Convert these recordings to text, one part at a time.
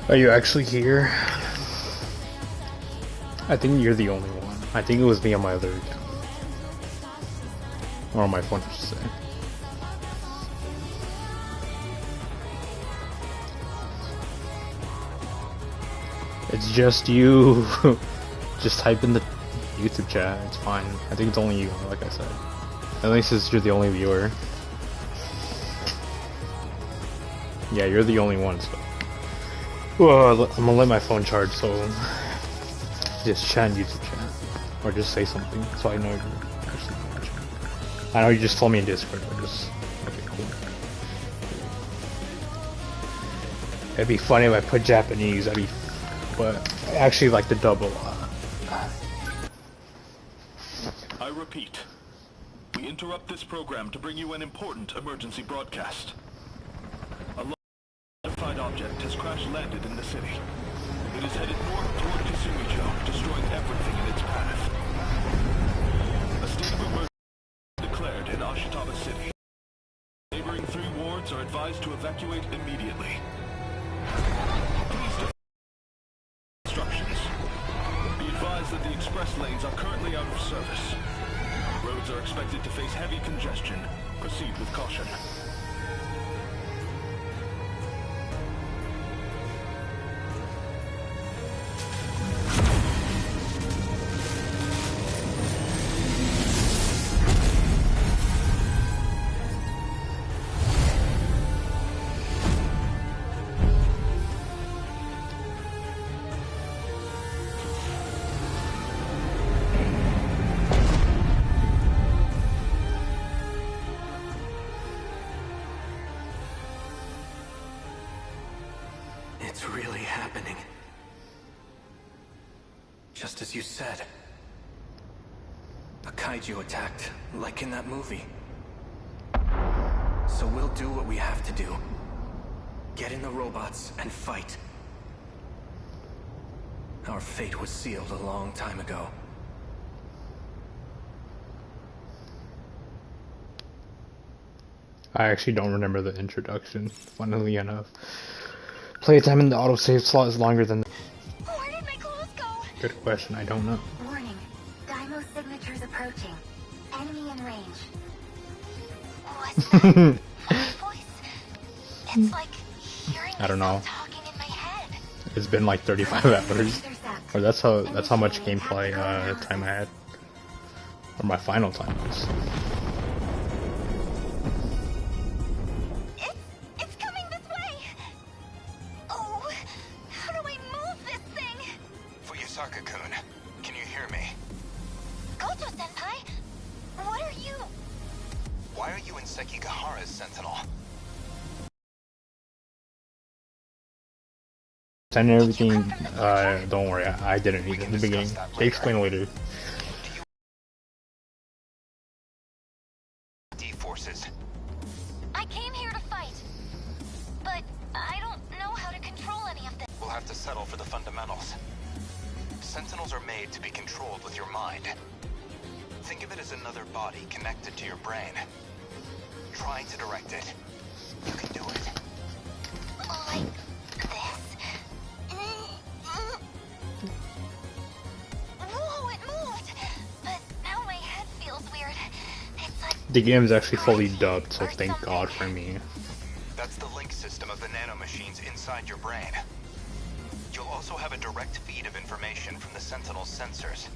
Are you actually here? I think you're the only one. I think it was me on my other account. Or on my phone, I should say. It's just you. Just type in the YouTube chat, it's fine. I think it's only you, like I said. At least it's you're the only viewer. Yeah, you're the only one, so. Well, I'm gonna let my phone charge, so just chat in YouTube chat. Or just say something, so I know you're actually watching. I know you just told me in Discord, but just... Okay, cool. It'd be funny if I put Japanese, but I actually like the dub a lot. I repeat, we interrupt this program to bring you an important emergency broadcast. A unidentified object has crash-landed in the city. It is headed north toward Kasumijo, destroying everything in its path. A state of emergency is declared in Ashitaba City. Neighboring 3 wards are advised to evacuate immediately. Please defend instructions. Be advised that the express lanes are currently out of service. Roads are expected to face heavy congestion. Proceed with caution. It's really happening. Just as you said. A kaiju attacked, like in that movie. So we'll do what we have to do. Get in the robots and fight. Our fate was sealed a long time ago. I actually don't remember the introduction, funnily enough. Playtime in the autosave slot is longer than... Where did my clothes go? Good question, I don't know. Warning. Daimo signatures approaching. Enemy in range. What's that? My voice. It's like hearing I don't know. talking in my head. It's been like 35 hours. Or that's how much gameplay time I had. Or my final time was. It's coming this way. Oh, how do I move this thing? Fuyusaka-kun, can you hear me? Gojo-senpai, what are you? Why are you in Sekigahara's sentinel? And everything, don't worry, I didn't either in the beginning. They explain later. D-forces. I came here to fight, but I don't know how to control any of this. We'll have to settle for the fundamentals. Sentinels are made to be controlled with your mind. Think of it as another body connected to your brain. Trying to direct it. You can do it. Like this. Whoa, it moved! But now my head feels weird. It's like... The game's actually fully dubbed, so thank God for me. That's the link system of the nanomachines inside your brain. You'll also have a direct feed of information from the Sentinel's sensors.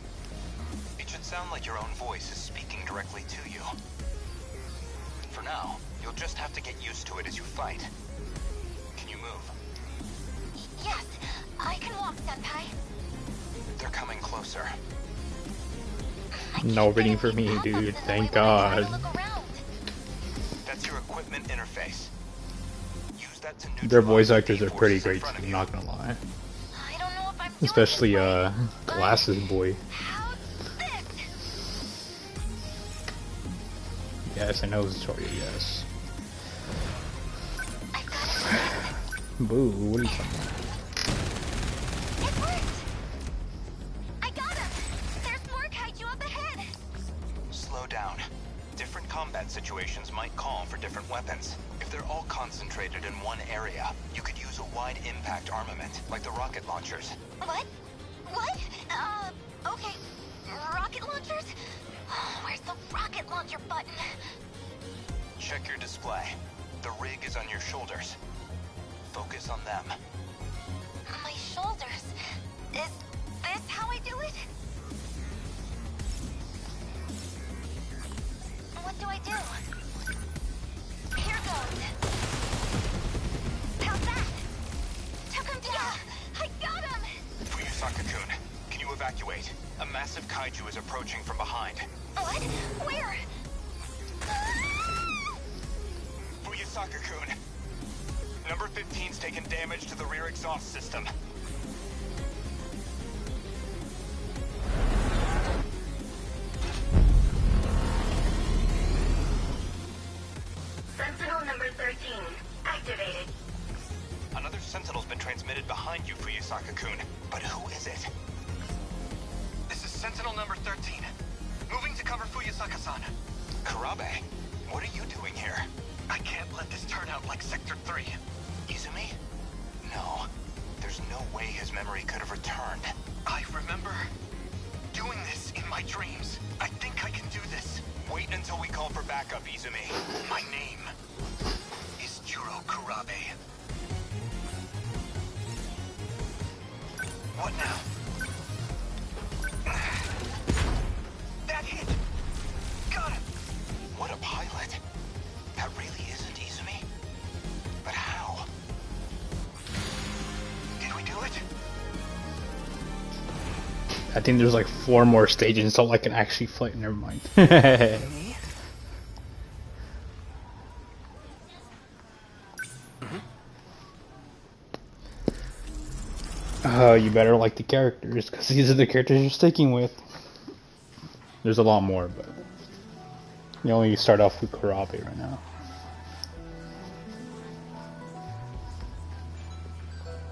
It should sound like your own voice is speaking directly to you. For now, you'll just have to get used to it as you fight. Can you move? Yes, I can walk, Senpai. They're coming closer. No reading for me, dude. Thank God. That's your equipment interface. Use that to neutralize Their voice the actors are pretty D-forces in great front too, of I'm you. not gonna lie. I don't know if I'm doing Especially, this right, but Glasses Boy. how's this? Yes, I know Victoria, yes. I've got it. Boo, what are you talking about? It worked! I got him! There's more kaiju up ahead! Slow down. Different combat situations might call for different weapons. If they're all concentrated in one area, you could use a wide impact armament, like the rocket launchers. What? What? Okay. Rocket launchers? Where's the rocket launcher button? Check your display. The rig is on your shoulders. Focus on them. My shoulders. Is this how I do it? What do I do? Here goes. How's that? Took him down. Yeah, I got him. Fuyusaka-kun, can you evacuate? A massive kaiju is approaching from behind. What? Where? Fuyusaka-kun, number 15's taken damage to the rear exhaust system. Sentinel number 13, activated. Another Sentinel's been transmitted behind you, Fuyusaka-kun. But who is it? This is Sentinel number 13. Moving to cover Fuyusaka-san. Kurabe, what are you doing here? I can't let this turn out like Sector 3. Izumi? No. There's no way his memory could have returned. I remember doing this in my dreams. I think I can do this. Wait until we call for backup, Izumi. My name is Juro Kurabe. What now? That hit! Got him! What a pilot. That really isn't Izumi? But how? Did we do it? I think there's like 4 more stages so I can actually fly. Never mind. Me? You better like the characters, because these are the characters you're sticking with. There's a lot more, but you only start off with Kurabe right now.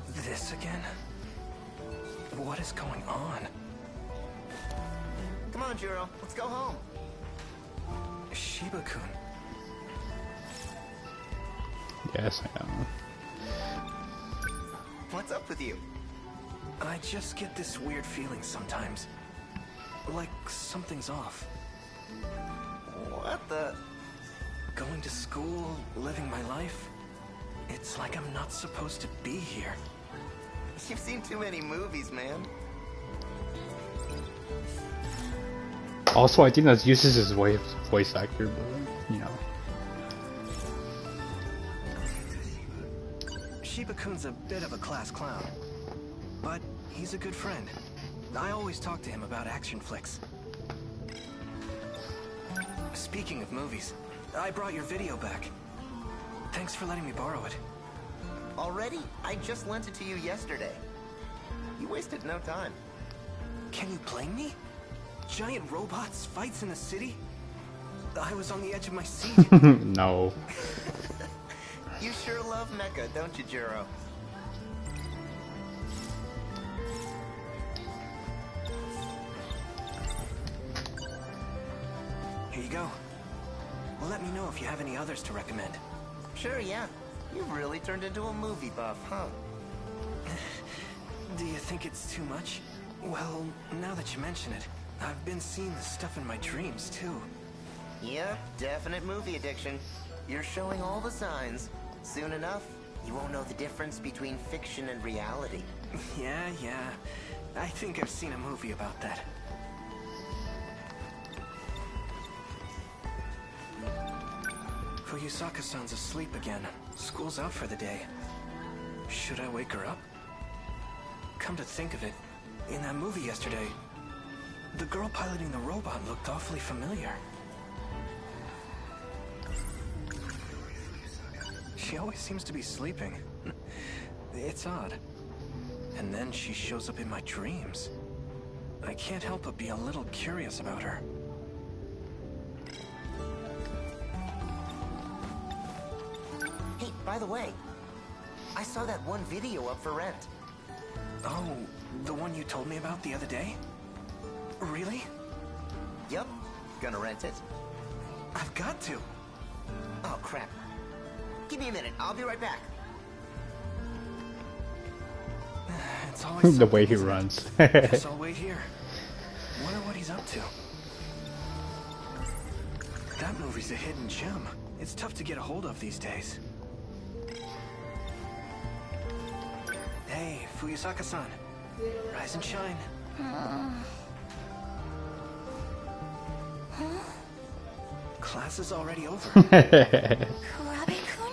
This again? What is going on? Come on, Juro. Let's go home. Shiba-kun. Yes, I know. What's up with you? I just get this weird feeling sometimes. Like something's off. What the? Going to school, living my life. It's like I'm not supposed to be here. You've seen too many movies, man. Also, I think that's uses his voice actor, but you know. Shiba-kun's a bit of a class clown, but he's a good friend. I always talk to him about action flicks. Speaking of movies, I brought your video back. Thanks for letting me borrow it. Already? I just lent it to you yesterday. You wasted no time. Can you blame me? Giant robots, fights in the city? I was on the edge of my seat. No. You sure love Mecha, don't you, Juro? Here you go. Well, let me know if you have any others to recommend. Sure, yeah. You've really turned into a movie buff, huh? Do you think it's too much? Well, now that you mention it, I've been seeing this stuff in my dreams, too. Yep, definite movie addiction. You're showing all the signs. Soon enough, you won't know the difference between fiction and reality. Yeah. I think I've seen a movie about that. Fuyusaka-san's asleep again. School's out for the day. Should I wake her up? Come to think of it, in that movie yesterday, the girl piloting the robot looked awfully familiar. She always seems to be sleeping. It's odd. And then she shows up in my dreams. I can't help but be a little curious about her. Hey, by the way, I saw that one video up for rent. Oh, the one you told me about the other day? Really? Yup, gonna rent it. I've got to. Oh, crap. Give me a minute. I'll be right back. It's always The way he something, runs. isn't it? Guess I'll wait here. Wonder what he's up to. That movie's a hidden gem. It's tough to get a hold of these days. Hey, Fuyusaka-san. Rise and shine. Class is already over. Kurabe-kun?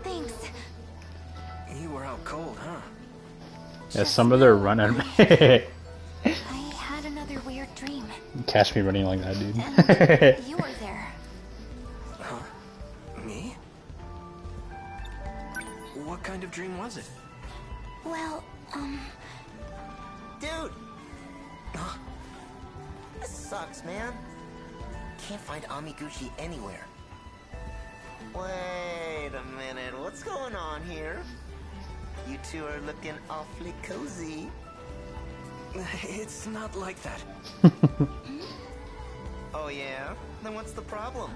Thanks. You were out cold, huh? Yeah, some of their run at I had another weird dream. catch me running like that, dude. And you were there. Huh? Me? What kind of dream was it? Well, Dude! This sucks, man. Can't find Amiguchi anywhere. Wait a minute, what's going on here? You two are looking awfully cozy. It's not like that. Oh yeah? Then what's the problem?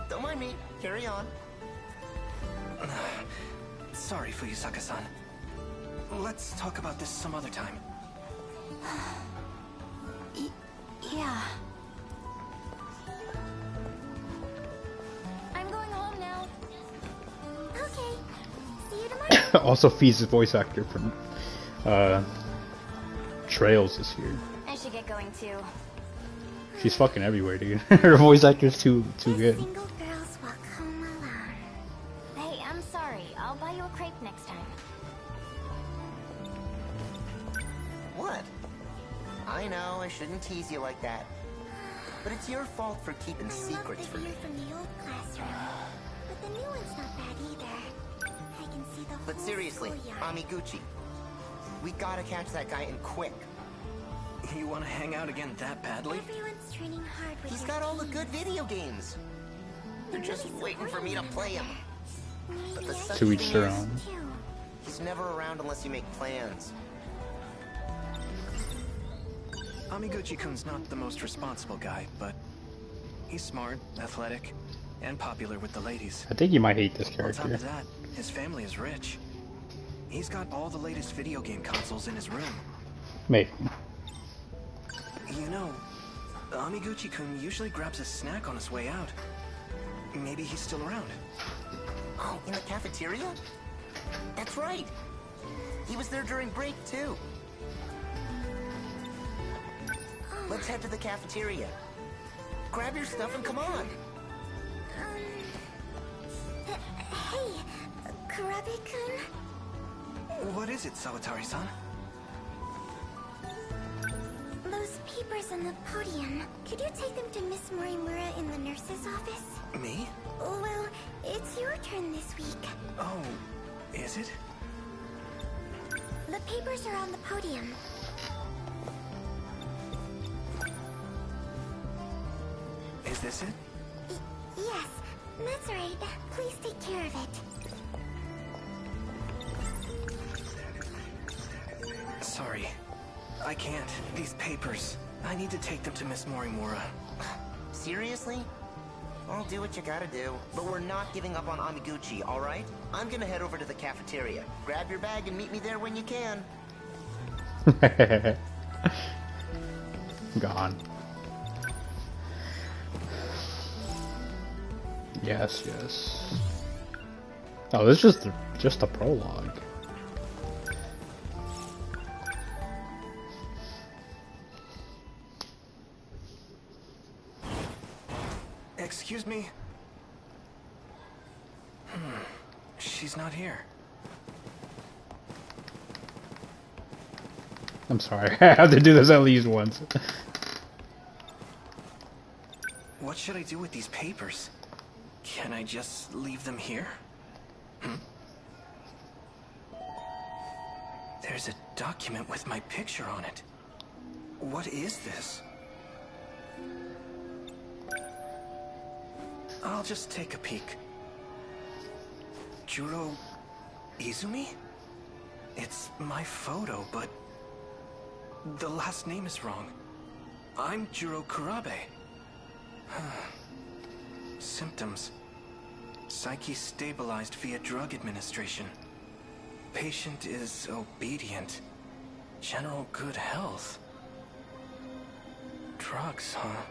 Don't mind me, carry on. Sorry, Fuyusaka-san. Let's talk about this some other time. yeah. I'm going home now. Okay. See you tomorrow. Also, Fee's the voice actor from Trails this year. I should get going too. She's fucking everywhere, dude. Her voice actor's too good. Single girls walk home alone. Hey, I'm sorry. I'll buy you a crepe next time. What? I know, I shouldn't tease you like that. But it's your fault for keeping secrets from me. From the old classroom, but the new one's not bad either. I can see the But whole seriously, schoolyard. Amiguchi, we gotta catch that guy and quick. You want to hang out again that badly? Everyone's training hard with He's their got all the team. good video games. They're just waiting for me to play him. But the sucky To each thing their is, own. Too. he's never around unless you make plans. Amiguchi-kun's not the most responsible guy, but he's smart, athletic, and popular with the ladies. I think you might hate this On top character. of that, his family is rich. He's got all the latest video game consoles in his room. Maybe. You know, Amiguchi-kun usually grabs a snack on his way out. Maybe he's still around. Oh, in the cafeteria? That's right. He was there during break, too. Let's head to the cafeteria. Grab your stuff and come on. Hey, Kurabe-kun? What is it, Sawatari-san? Those papers on the podium. Could you take them to Miss Morimura in the nurse's office? Me? Well, it's your turn this week. Oh, is it? The papers are on the podium. Is this it? Yes, that's right. Please take care of it. Sorry. I can't. These papers. I need to take them to Miss Morimura. Seriously? I'll do what you gotta do. But we're not giving up on Amiguchi, alright? I'm gonna head over to the cafeteria. Grab your bag and meet me there when you can. Gone. Yes, yes. Oh, this is just a prologue. Excuse me? She's not here. I'm sorry. I have to do this at least once. What should I do with these papers? Can I just leave them here? There's a document with my picture on it. What is this? I'll just take a peek. Juro Izumi? It's my photo, but the last name is wrong. I'm Jiro Kurabe. Symptoms. Psyche stabilized via drug administration. Patient is obedient. General good health. Drugs, huh?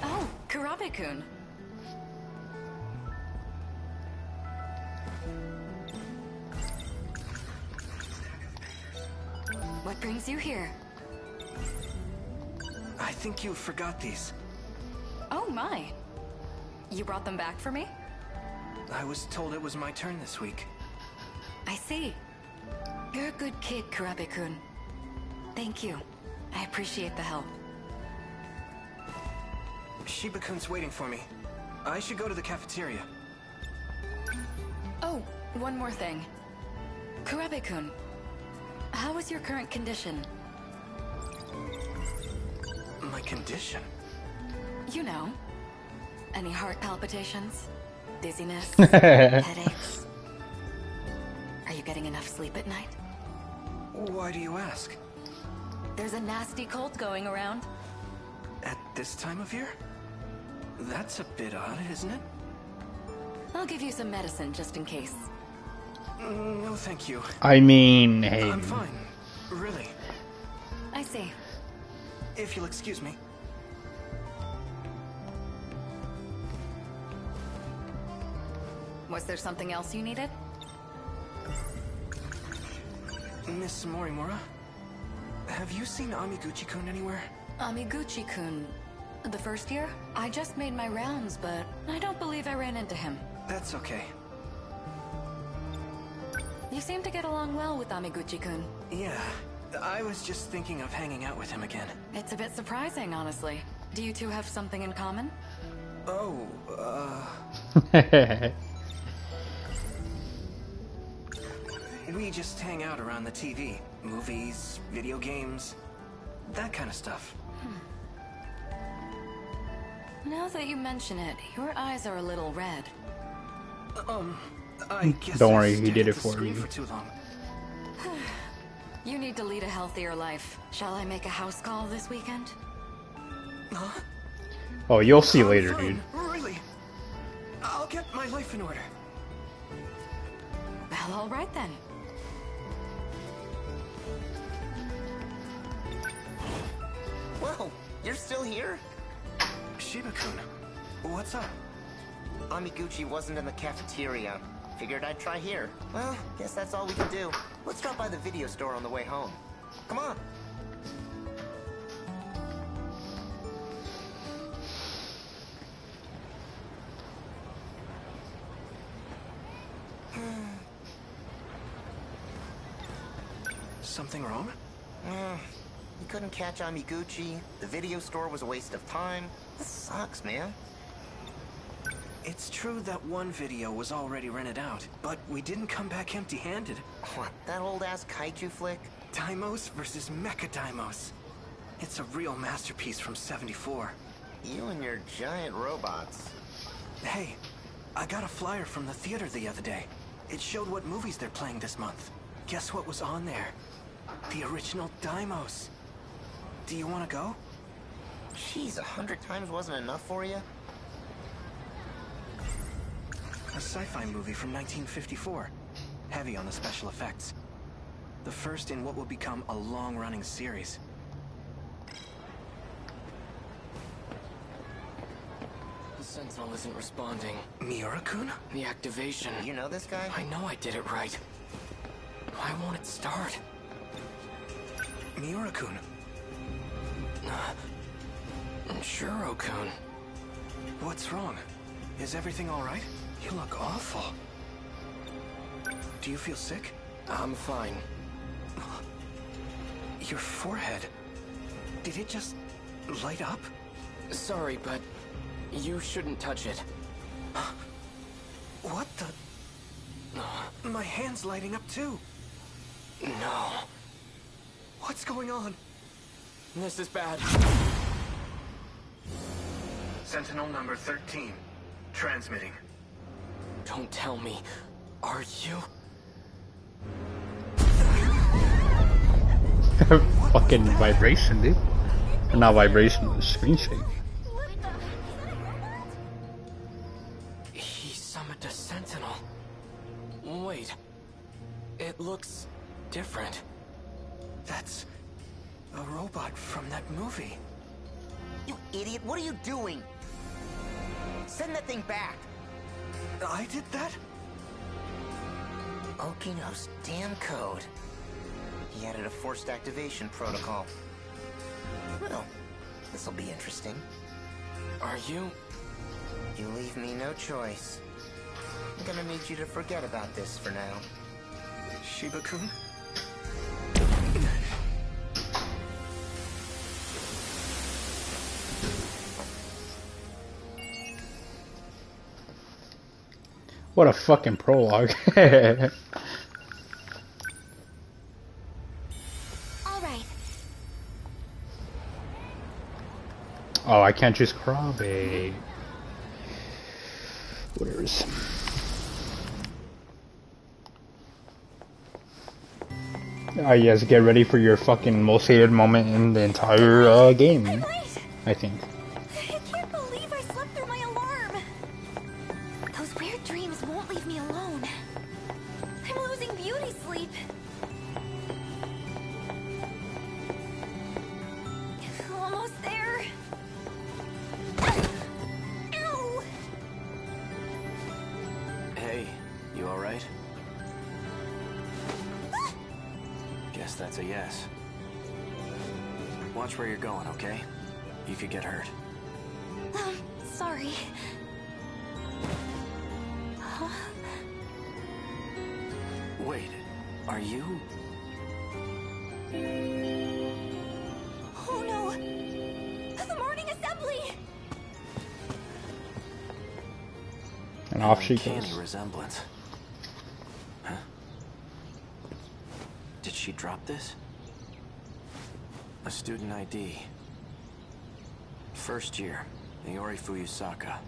Oh, Kurabe-kun. What brings you here? I think you forgot these. Oh my. You brought them back for me? I was told it was my turn this week. I see. You're a good kid, Kurabe-kun. Thank you. I appreciate the help. Shiba-kun's waiting for me. I should go to the cafeteria. Oh, one more thing. Kurabe-kun, how is your current condition? My condition? You know. Any heart palpitations? Dizziness? Headaches? Are you getting enough sleep at night? Why do you ask? There's a nasty cold going around. At this time of year? That's a bit odd, isn't it? I'll give you some medicine just in case. No, thank you. I mean, hey. I'm fine. Really. I see. If you'll excuse me. Was there something else you needed? Miss Morimura, have you seen Amiguchi-kun anywhere? Amiguchi-kun. The first year? I just made my rounds, but I don't believe I ran into him. That's okay. You seem to get along well with Amiguchi-kun. Yeah, I was just thinking of hanging out with him again. It's a bit surprising, honestly. Do you two have something in common? Oh, we just hang out around the TV. Movies, video games, that kind of stuff. Now that you mention it, your eyes are a little red. I guess Don't I worry, he stared did at it the for screen you. for too long. You need to lead a healthier life. Shall I make a house call this weekend? Huh? Oh, you'll see I'm later, fine, dude. Really? I'll get my life in order. Well, all right then. Whoa, you're still here? Shiba-kun, what's up? Amiguchi wasn't in the cafeteria. Figured I'd try here. Well, guess that's all we can do. Let's drop by the video store on the way home. Come on. Something wrong? You couldn't catch Amiguchi. The video store was a waste of time. This sucks, man. It's true that one video was already rented out, but we didn't come back empty-handed. What, that old-ass kaiju flick? Daimos versus Mecha Daimos. It's a real masterpiece from '74. You and your giant robots. Hey, I got a flyer from the theater the other day. It showed what movies they're playing this month. Guess what was on there? The original Daimos. Do you want to go? Jeez, 100 times wasn't enough for you? A sci-fi movie from 1954. Heavy on the special effects. The first in what will become a long-running series. The Sentinel isn't responding. Miura-kun? The activation. You know this guy? I know I did it right. Why won't it start? Miura-kun. Shuro-kun. What's wrong? Is everything all right? You look awful. Do you feel sick? I'm fine. Your forehead. Did it just light up? Sorry, but you shouldn't touch it. What the? My hand's lighting up too. No. What's going on? This is bad. Sentinel number 13. Transmitting. Don't tell me. Are you? Fucking vibration, dude. Not vibration, screen shake. He summoned a sentinel. Wait. It looks different. That's a robot from that movie. You idiot, what are you doing? Send that thing back. I did that? Okino's damn code. He added a forced activation protocol. Well, this'll be interesting. Are you... You leave me no choice. I'm gonna need you to forget about this for now. Shiba-kun? What a fucking prologue. Alright. Oh, I can't choose Krabe. Where's... yes, get ready for your fucking most hated moment in the entire game, I think. I can't believe I slept through my alarm. Those weird dreams won't leave me alone. I'm losing beauty sleep. Almost there. Ow! Hey, you alright? Guess that's a yes. Watch where you're going, okay? You could get hurt. Sorry. Huh? Wait, are you... Oh no! The morning assembly! And off she Uncanny goes. resemblance. Huh? Did she drop this? A student ID. First year, Iori Fuyusaka.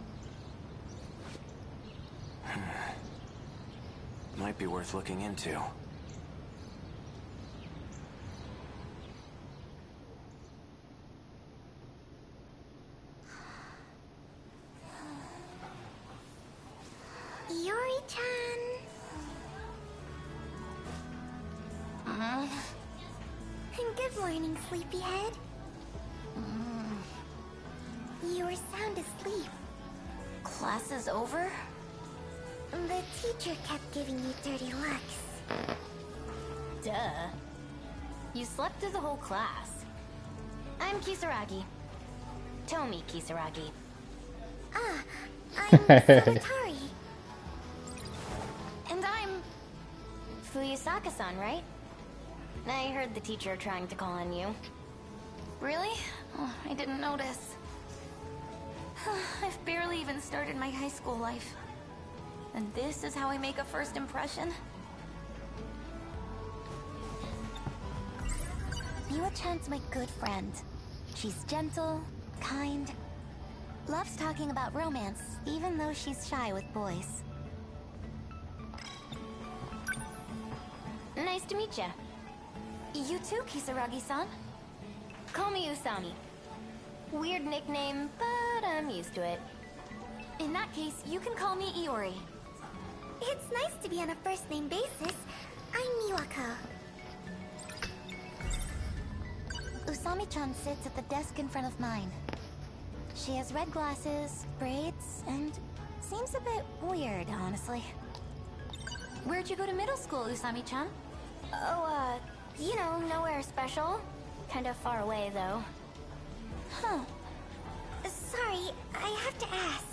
Might be worth looking into. Iori-chan. Good morning, sleepyhead. You were sound asleep. Class is over? The teacher kept giving you dirty looks. Duh. You slept through the whole class. I'm Kisaragi. Tomi Kisaragi. Ah, I'm Solitari. And I'm... Fuyusaka-san, right? I heard the teacher trying to call on you. Really? Oh, I didn't notice. I've barely even started my high school life. And this is how I make a first impression? Miwa-chan's my good friend. She's gentle, kind, loves talking about romance, even though she's shy with boys. Nice to meet ya. You too, Kisaragi-san. Call me Usami. Weird nickname, but I'm used to it. In that case, you can call me Iori. It's nice to be on a first-name basis. I'm Miwako. Usami-chan sits at the desk in front of mine. She has red glasses, braids, and seems a bit weird, honestly. Where'd you go to middle school, Usami-chan? Oh, you know, nowhere special. Kind of far away, though. Huh. Sorry, I have to ask.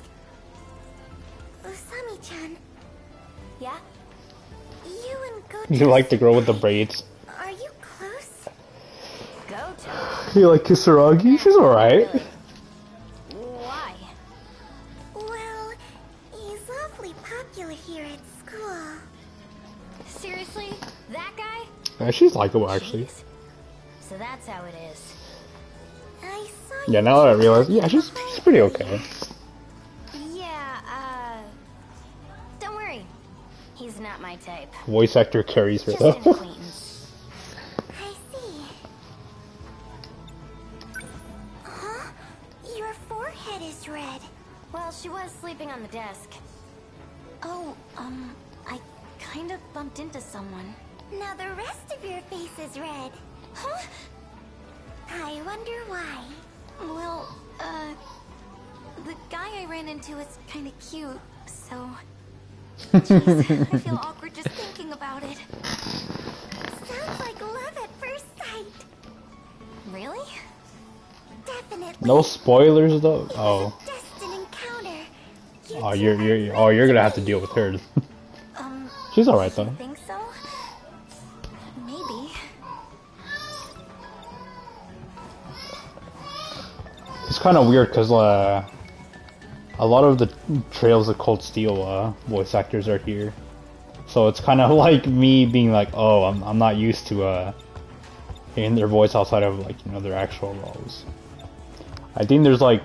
Usami-chan. Yeah? You and Goto... You like the girl with the braids. Are you close? Goto? You like Kisaragi? She's alright. Really? Why? Well, he's awfully popular here at school. Seriously? That guy? Yeah, she's likable, actually. Jeez. So that's how it is. I saw Yeah, now that I realize, yeah, she's pretty okay. Yeah, don't worry. He's not my type. Voice actor carries her Just an though. acquaintance. I see. She was sleeping on the desk. Oh, I kind of bumped into someone. Now the rest of your face is red. Huh? I wonder why. Well, the guy I ran into is kind of cute, so... Jeez, I feel awkward just thinking about it. Sounds like love at first sight. Really? Definitely. No spoilers though. Oh. Destined encounter. Oh, you're gonna have to deal with her. She's alright though. You think so? Maybe. It's kind of weird because a lot of the Trails of Cold Steel voice actors are here, so it's kind of like me being like, oh, I'm not used to hearing their voice outside of like, you know, their actual roles. I think there's like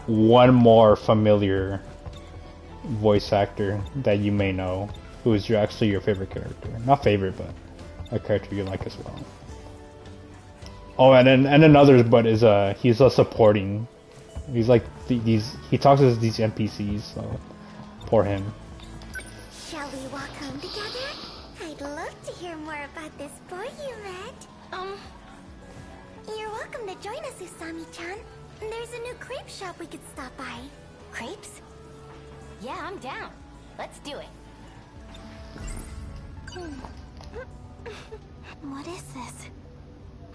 one more familiar voice actor that you may know, who is actually your favorite character. Not favorite, but a character you like as well. Oh, and then others, but he's a supporting. He's like he talks to these NPCs, so poor him. Shall we walk home together? I'd love to hear more about this boy you met. You're welcome to join us, Usami-chan. There's a new crepe shop we could stop by. Crepes? Yeah, I'm down. Let's do it. What is this?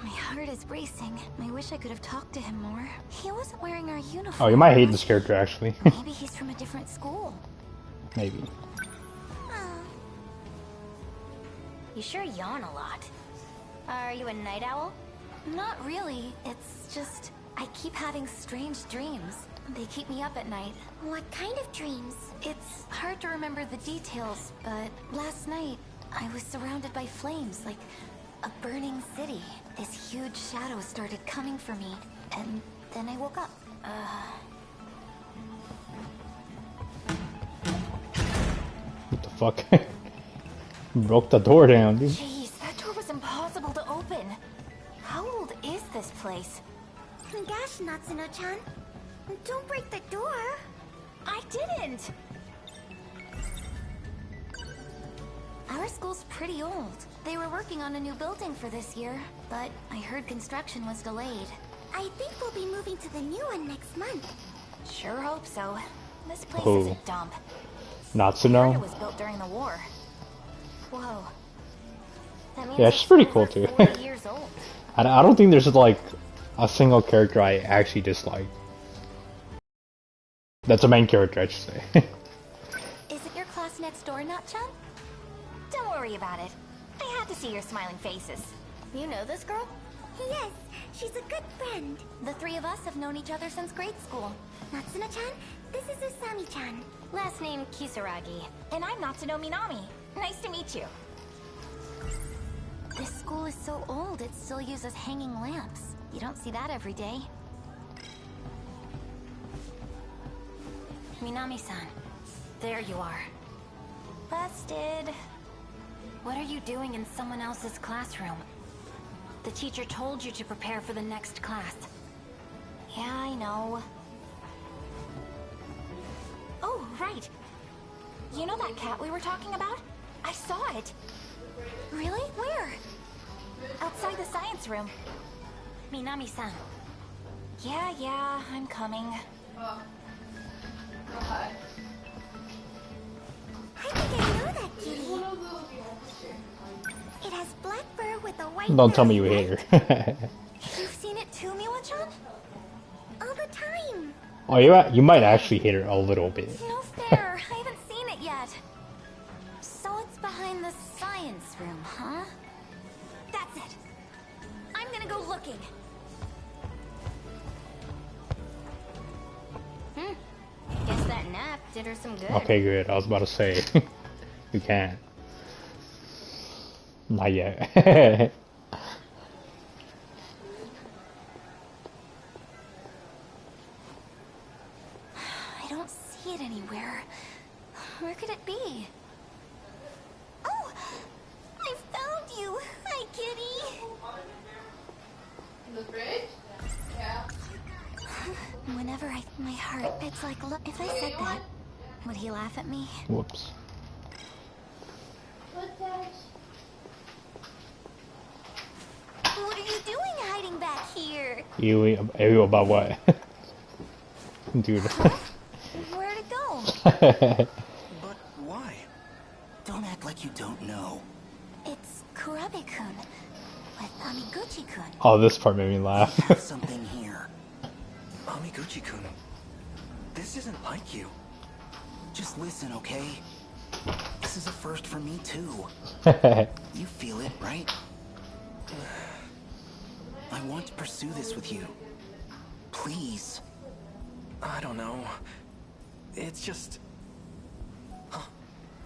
My heart is racing. I wish I could have talked to him more. He wasn't wearing our uniform. Oh, you might hate this character actually. Maybe he's from a different school. Maybe. You sure yawn a lot. Are you a night owl? Not really. It's just I keep having strange dreams. They keep me up at night. What kind of dreams? It's hard to remember the details, but last night I was surrounded by flames, like a burning city. This huge shadow started coming for me, and then I woke up. What the fuck? Broke the door down, dude. Jeez, that door was impossible to open. How old is this place? Gosh, Natsuno-chan. Don't break the door. I didn't! Our school's pretty old. They were working on a new building for this year, but I heard construction was delayed. I think we'll be moving to the new one next month. Sure hope so. This place Who? is a dump. Natsuno? It was built during the war. Whoa. That means Yeah, it's she's pretty over cool too. 40 years old. I don't think there's like a single character I actually dislike. That's a main character, I should say. Is it your class next door, Nat-chan? Don't worry about it. I had to see your smiling faces. You know this girl? Yes, she's a good friend. The three of us have known each other since grade school. Natsuno-chan, this is Usami-chan. Last name Kisaragi. And I'm Natsuno Minami. Nice to meet you. This school is so old, it still uses hanging lamps. You don't see that every day. Minami-san, there you are. Busted. What are you doing in someone else's classroom? The teacher told you to prepare for the next class. Yeah, I know. Oh, right. You know that cat we were talking about? I saw it. Really? Where? Outside the science room. Minami-san. Yeah, I'm coming. I think I know that kitty. It has black fur with a white Don't tell me belly, you hate her. You've seen it too, Miwa-chan? all the time. Oh, you might actually hate her a little bit. No fair. I haven't seen it yet. So it's behind the science room, huh? That's it. I'm gonna go looking. Guess that nap did her some good. Okay, good. I was about to say. You can't. Not yet. I don't see it anywhere. Where could it be? Oh, I found you. Hi, kitty. In the fridge? Yeah. Whenever I It's like, look, if I said that, would he laugh at me? Whoops. What are you doing hiding back here? You about what? Dude. Where'd it go? But why? Don't act like you don't know. It's Kurabe-kun with Amiguchi-kun. Oh, this part made me laugh. We have something here. Amiguchi-kun, this isn't like you. Just listen, okay? This is a first for me, too. You feel it, right? I want to pursue this with you. Please. I don't know. It's just... Huh.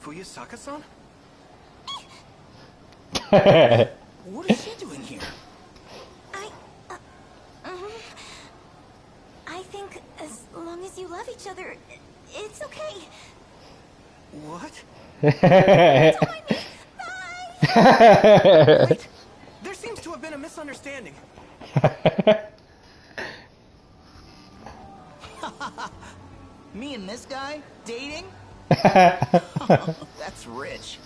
Fuyusaka-san? What is she doing here? I think as long as you love each other, it's okay. What? Don't mind me. Bye! Wait, there seems to have been a misunderstanding. Me and this guy? Dating? That's rich.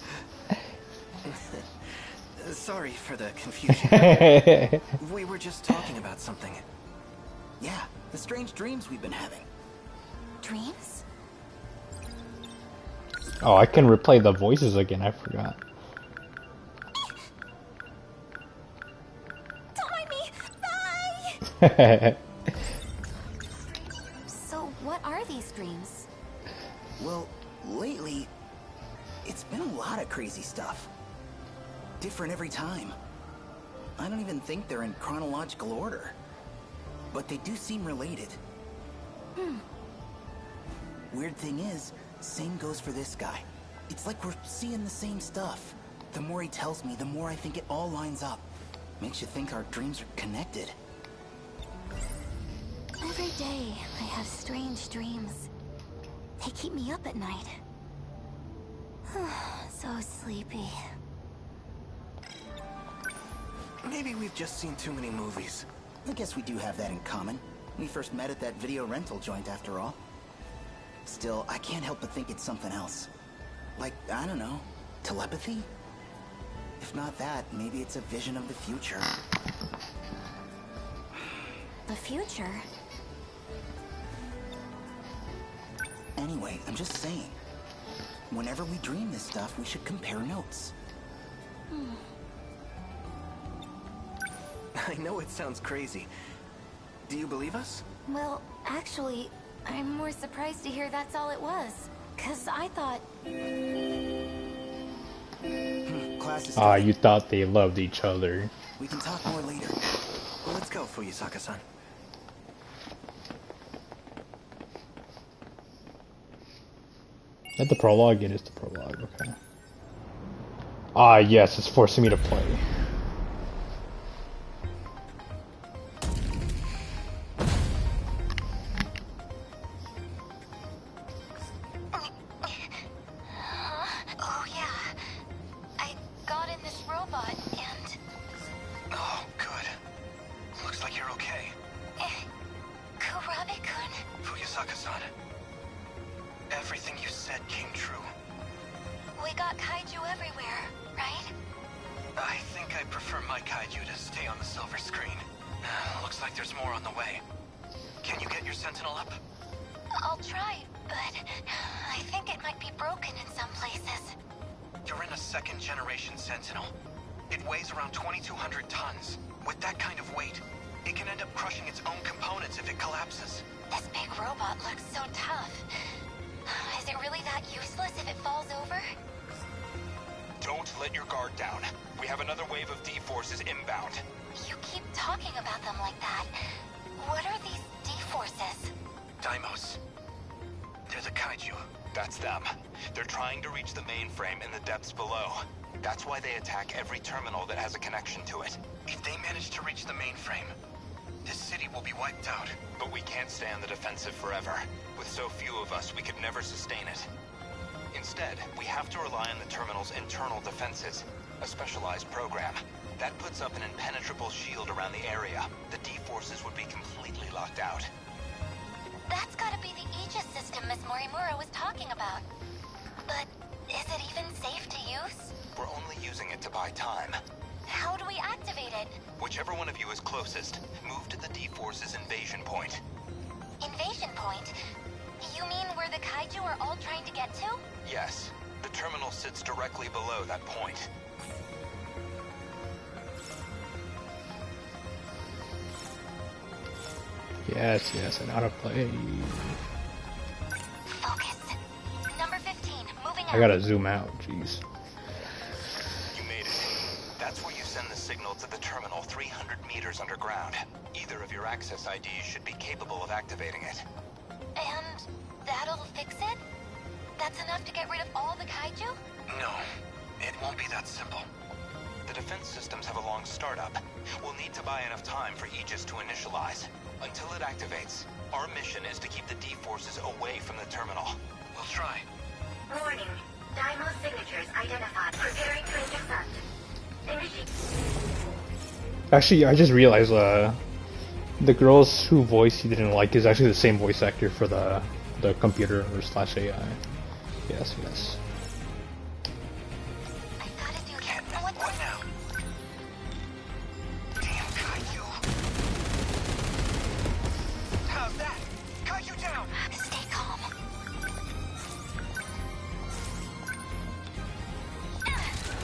Sorry for the confusion. We were just talking about something. Yeah, the strange dreams we've been having. Dreams? Oh, I can replay the voices again. I forgot. Don't mind me. Bye! So, what are these dreams? Well, lately, it's been a lot of crazy stuff. Different every time. I don't even think they're in chronological order. But they do seem related. Weird thing is, same goes for this guy. It's like we're seeing the same stuff. The more he tells me, the more I think it all lines up. Makes you think our dreams are connected. Every day, I have strange dreams. They keep me up at night. So sleepy. Maybe we've just seen too many movies. I guess we do have that in common. We first met at that video rental joint after all. Still, I can't help but think it's something else. Like, I don't know, telepathy? If not that, maybe it's a vision of the future. The future? Anyway, I'm just saying. Whenever we dream this stuff, we should compare notes. I know it sounds crazy. Do you believe us? Well, actually, I'm more surprised to hear that's all it was. 'Cause I thought... Class is Ah, you thought they loved each other. We can talk more later. Well, let's go, Fuyusaka-san. Is that the prologue? It is the prologue, okay. Ah, yes, it's forcing me to play. Oh, yeah. I got in this robot and... Oh, good. Looks like you're okay. Kurabe-kun. Fuyusaka-san. Everything you said came true. We got kaiju everywhere, right? I think I prefer my kaiju to stay on the silver screen. Looks like there's more on the way. Can you get your sentinel up? I'll try, but I think it might be broken in some places. You're in a second-generation Sentinel. It weighs around 2,200 tons. With that kind of weight, it can end up crushing its own components if it collapses. This big robot looks so tough. Is it really that useless if it falls over? Don't let your guard down. We have another wave of D-forces inbound. You keep talking about them like that. What are these D-forces? Daimos. They're the kaiju. That's them. They're trying to reach the mainframe in the depths below. That's why they attack every terminal that has a connection to it. If they manage to reach the mainframe, this city will be wiped out. But we can't stay on the defensive forever. With so few of us, we could never sustain it. Instead, we have to rely on the terminal's internal defenses, a specialized program. That puts up an impenetrable shield around the area. The D-forces would be completely locked out. That's gotta be the Aegis system Miss Morimura was talking about. But is it even safe to use? We're only using it to buy time. How do we activate it? Whichever one of you is closest, move to the D-Force's invasion point. Invasion point? You mean where the kaiju are all trying to get to? Yes. The terminal sits directly below that point. Yes, I know how to play. Focus. Number 15, moving out. I gotta zoom out, jeez. You made it. That's where you send the signal to the terminal 300 meters underground. Either of your access IDs should be capable of activating it. And that'll fix it? That's enough to get rid of all the kaiju? No, it won't be that simple. The defense systems have a long startup. We'll need to buy enough time for Aegis to initialize. Until it activates, our mission is to keep the D-Forces away from the terminal. We'll try. Warning. Daimo signatures identified. Preparing to intercept. Initiate. Actually, I just realized the girls who voice he didn't like is actually the same voice actor for the computer or slash AI. Yes. I gotta do Can't this. miss. What now? Damn Kaiju! How's that? Kaiju down! Stay calm. Yes!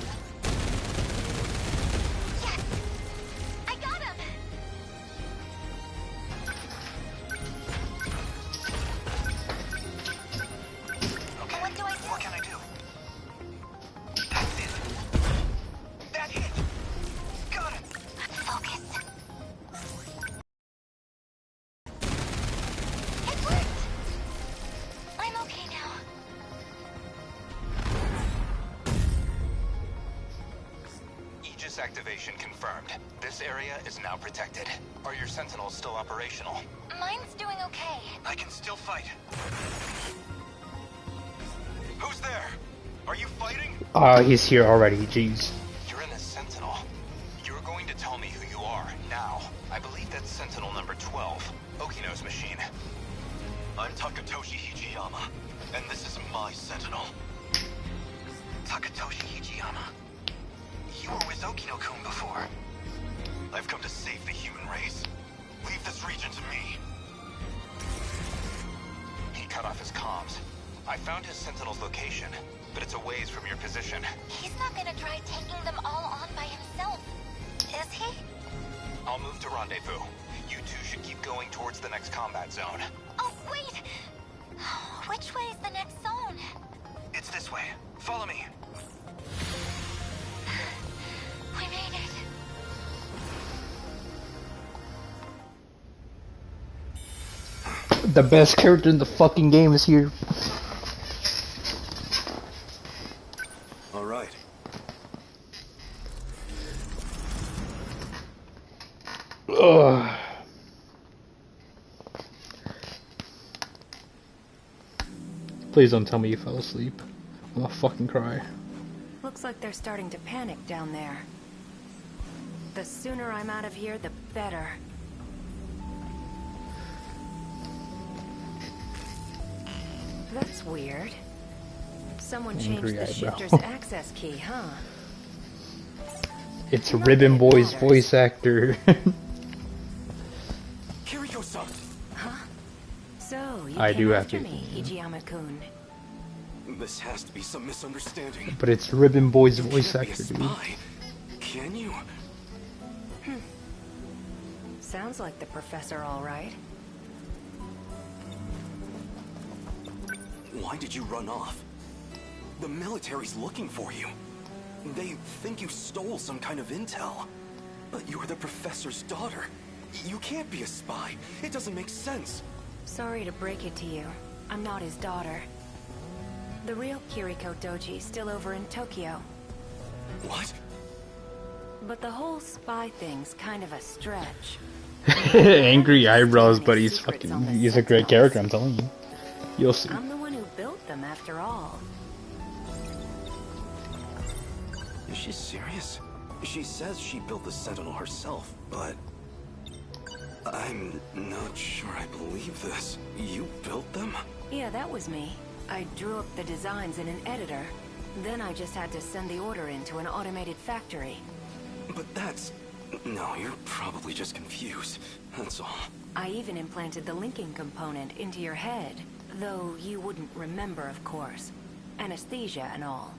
I got him! Okay, What do I do? what can I do? That's it! That hit! Got it! Focus. It worked! I'm okay now. Aegis activation confirmed. This area is now protected. Are your sentinels still operational? Mine's doing okay. I can still fight. Who's there? Are you fighting? He's here already, jeez. You're in a sentinel. You're going to tell me who you are now. I believe that's sentinel number 12, Okino's machine. I'm Takatoshi Hijiyama, and this is my sentinel. Takatoshi Hijiyama. You were with Okino-kun before. I've come to save the human race. Leave this region to me. He cut off his comms. I found his sentinel's location, but it's a ways from your position. He's not gonna try taking them all on by himself, is he? I'll move to rendezvous. You two should keep going towards the next combat zone. Oh, wait! Which way is the next zone? It's this way. Follow me. We made it. The best character in the fucking game is here. All right. Ugh. Please don't tell me you fell asleep. I'm gonna fucking cry. Looks like they're starting to panic down there. The sooner I'm out of here, the better. That's weird. Someone changed Angry the eyebrow. shifter's access key, huh? It's Ribbon Boy's voice actor. Kiriko-san! Huh? So, you I came do have after to- me, Hijiyama-kun. This has to be some misunderstanding. But it's Ribbon Boy's You voice can't be a actor, dude. spy. Can you? Sounds like the professor, all right. Why did you run off? The military's looking for you. They think you stole some kind of intel. But you're the professor's daughter. You can't be a spy. It doesn't make sense. Sorry to break it to you. I'm not his daughter. The real Kiriko Doji's still over in Tokyo. What? But the whole spy thing's kind of a stretch. Angry eyebrows, but he's a great character, I'm telling you. You'll see. I'm the one who built them, after all. Is she serious? She says she built the Sentinel herself, but... I'm not sure I believe this. You built them? Yeah, that was me. I drew up the designs in an editor. Then I just had to send the order into an automated factory. But that's... No, you're probably just confused. That's all. I even implanted the linking component into your head. Though you wouldn't remember, of course. Anesthesia and all.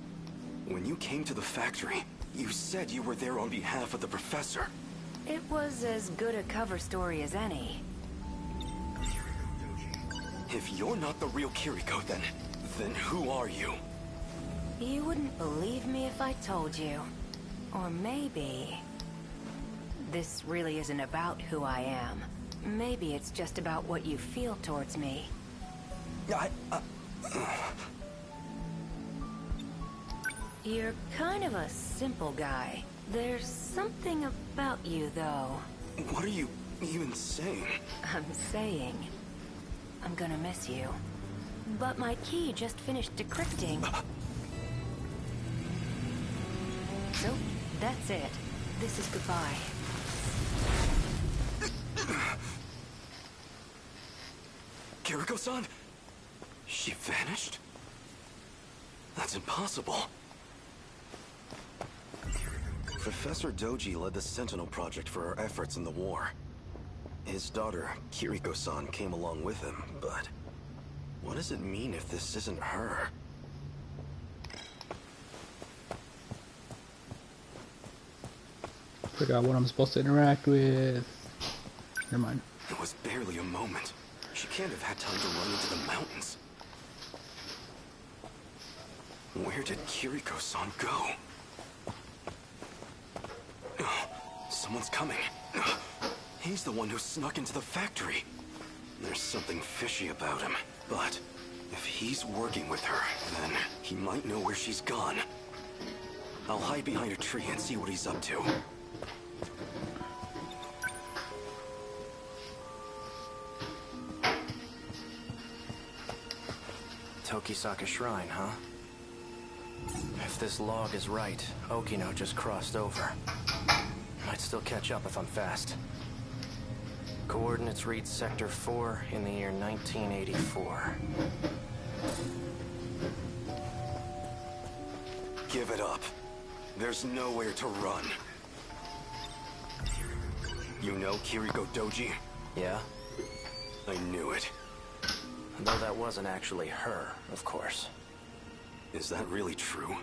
When you came to the factory, you said you were there on behalf of the professor. It was as good a cover story as any. If you're not the real Kiriko, then who are you? You wouldn't believe me if I told you. Or maybe... this really isn't about who I am. Maybe it's just about what you feel towards me. You're kind of a simple guy. There's something about you, though. What are you even saying? I'm saying... I'm gonna miss you. But my key just finished decrypting. So, that's it. This is goodbye. Kiriko-san? She vanished? That's impossible. Professor Doji led the Sentinel Project for our efforts in the war. His daughter, Kiriko-san, came along with him, but... what does it mean if this isn't her? Forgot what I'm supposed to interact with. Never mind. It was barely a moment. She can't have had time to run into the mountains. Where did Kiriko-san go? Someone's coming. He's the one who snuck into the factory. There's something fishy about him. But if he's working with her, then he might know where she's gone. I'll hide behind a tree and see what he's up to. Tokisaka Shrine, huh? If this log is right, Okino just crossed over. Might still catch up if I'm fast. Coordinates read Sector 4 in the year 1984. Give it up. There's nowhere to run. You know Kiriko Doji? Yeah? I knew it. Though that wasn't actually her, of course. Is that really true?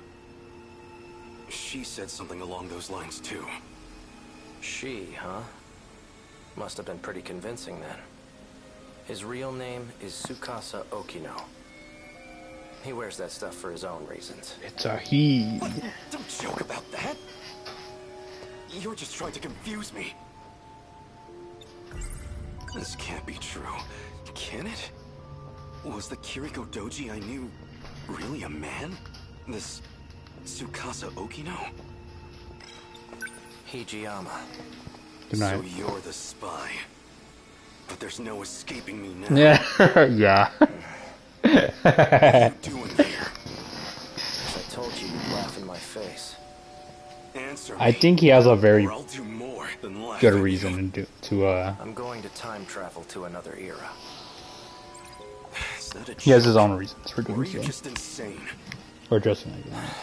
She said something along those lines, too. She, huh? Must have been pretty convincing, then. His real name is Tsukasa Okino. He wears that stuff for his own reasons. It's a he. What? Don't joke about that! You're just trying to confuse me. This can't be true. Can it? Was the Kiriko Doji I knew really a man? This Tsukasa Okino? Hijiyama. Good night. So you're the spy. But there's no escaping me now. Yeah. Yeah. What are you doing here? If I told you, you'd laugh in my face. Answer me. I think he has a very Or I'll do more than laugh good at reason to I'm going to time travel to another era. Is that a joke? he has his own reasons for Or doing are you so. just insane? Or dressing like that.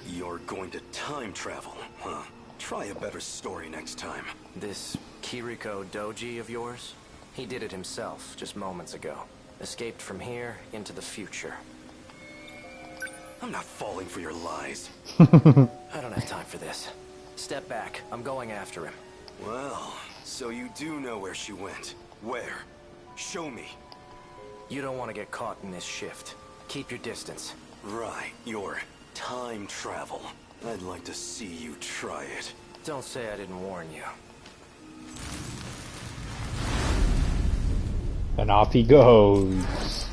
You're going to time travel, huh? Try a better story next time. This Kiriko Doji of yours? He did it himself just moments ago. Escaped from here into the future. I'm not falling for your lies. I don't have time for this. Step back. I'm going after him. Well, so you do know where she went. Where? Show me. You don't want to get caught in this shift. Keep your distance. Right, your time travel. I'd like to see you try it. Don't say I didn't warn you. And off he goes.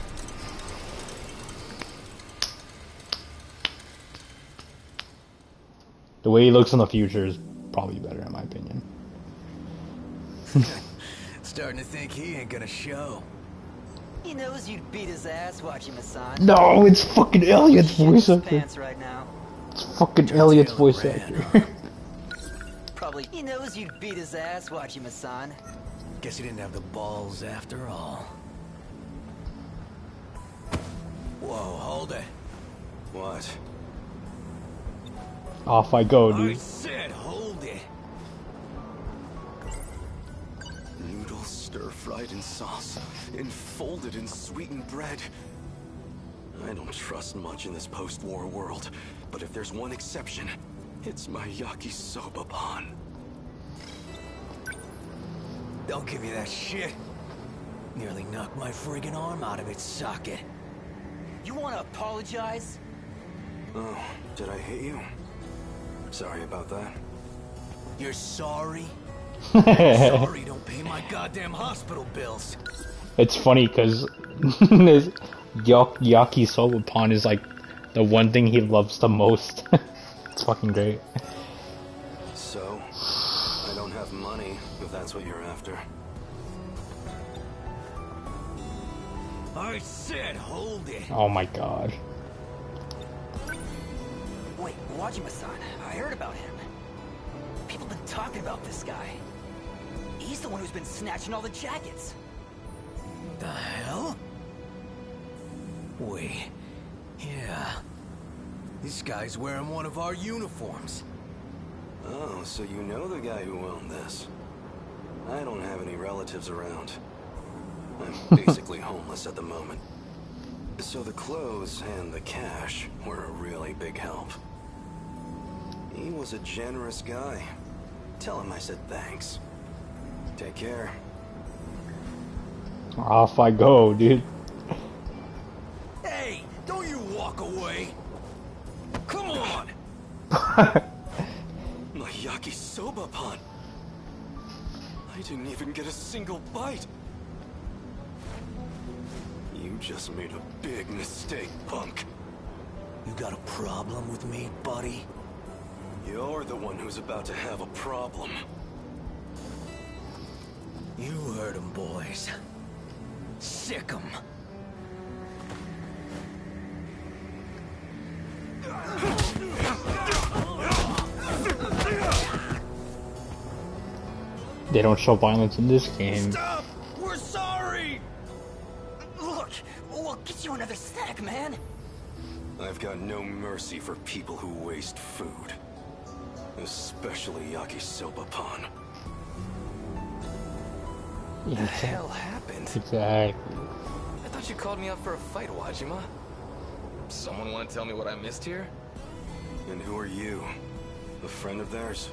The way he looks in the future is probably better in my opinion. Starting to think he ain't gonna show. He knows you'd beat his ass watching Masan. No, it's fucking Elliot's voice actor. Pants right now. It's fucking Elliot's voice actor. Probably Probably. He knows you'd beat his ass watching Hassan. Guess he didn't have the balls after all. Whoa, hold it. What? Off I go, I dude. said hold it. Noodles stir-fried in sauce, enfolded in sweetened bread. I don't trust much in this post-war world, but if there's one exception, it's my yakisoba pan. Don't give me that shit. Nearly knocked my friggin' arm out of its socket. You want to apologize? Oh, did I hit you? Sorry about that. You're sorry? Sorry, don't pay my goddamn hospital bills. It's funny because this yakisoba pan is like the one thing he loves the most. It's fucking great. So, I don't have money, if that's what you're after. I said hold it. Oh my god. Wait, Wajima-san, I heard about him. People have been talking about this guy. He's the one who's been snatching all the jackets. The hell? Wait. Yeah. This guy's wearing one of our uniforms. Oh, so you know the guy who owned this. I don't have any relatives around. I'm basically homeless at the moment. So the clothes and the cash were a really big help. He was a generous guy. Tell him I said thanks. Take care. Off I go, dude. Hey, don't you walk away. Come on. My yakisoba pan. I didn't even get a single bite. You just made a big mistake, punk. You got a problem with me, buddy? You're the one who's about to have a problem. You heard him, boys. Sick 'em. They don't show violence in this game. Stop! We're sorry! Look, we'll get you another snack, man. I've got no mercy for people who waste food. Especially yakisoba pan. What the hell happened? Exactly. I thought you called me up for a fight, Wajima. Someone want to tell me what I missed here? And who are you? A friend of theirs?